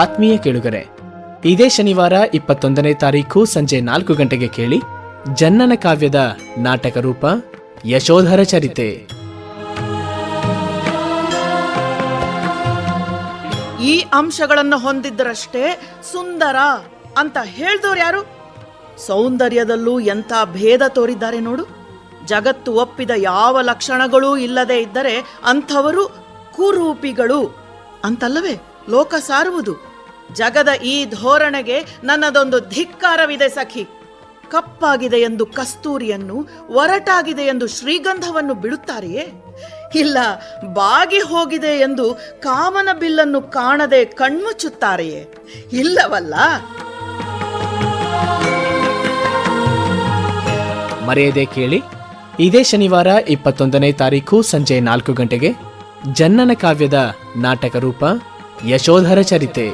ಆತ್ಮೀಯ ಕೇಳುಗರೆ, ಇದೇ ಶನಿವಾರ 21ನೇ ತಾರೀಕು ಸಂಜೆ 4 ಗಂಟೆಗೆ ಕೇಳಿ ಜನ್ನನ ಕಾವ್ಯದ ನಾಟಕ ರೂಪ ಯಶೋಧರ ಚರಿತೆ. ಈ ಅಂಶಗಳನ್ನು ಹೊಂದಿದ್ದರಷ್ಟೇ ಸುಂದರ ಅಂತ ಹೇಳ್ದವ್ರು ಯಾರು? ಸೌಂದರ್ಯದಲ್ಲೂ ಎಂಥ ಭೇದ ತೋರಿದ್ದಾರೆ ನೋಡು. ಜಗತ್ತು ಒಪ್ಪಿದ ಯಾವ ಲಕ್ಷಣಗಳೂ ಇಲ್ಲದೆ ಇದ್ದರೆ ಅಂಥವರು ಕುರೂಪಿಗಳು ಅಂತಲ್ಲವೇ ಲೋಕ ಸಾರುವುದು. ಜಗದ ಈ ಧೋರಣೆಗೆ ನನ್ನದೊಂದು ಧಿಕ್ಕಾರವಿದೆ ಸಖಿ. ಕಪ್ಪಾಗಿದೆ ಎಂದು ಕಸ್ತೂರಿಯನ್ನು, ಒರಟಾಗಿದೆ ಎಂದು ಶ್ರೀಗಂಧವನ್ನು ಬಿಡುತ್ತಾರೆಯೇ? ಇಲ್ಲ, ಬಾಗಿ ಹೋಗಿದೆ ಎಂದು ಕಾಮನ ಬಿಲ್ಲನ್ನು ಕಾಣದೆ ಕಣ್ಮುಚ್ಚುತ್ತಾರೆಯೇ? ಇಲ್ಲವಲ್ಲ. ಮರೆಯದೆ ಕೇಳಿ, ಇದೇ ಶನಿವಾರ 21ನೇ ತಾರೀಕು ಸಂಜೆ 4 ಗಂಟೆಗೆ ಜನ್ನನ ಕಾವ್ಯದ ನಾಟಕ ರೂಪ ಯಶೋಧರ ಚರಿತೆ.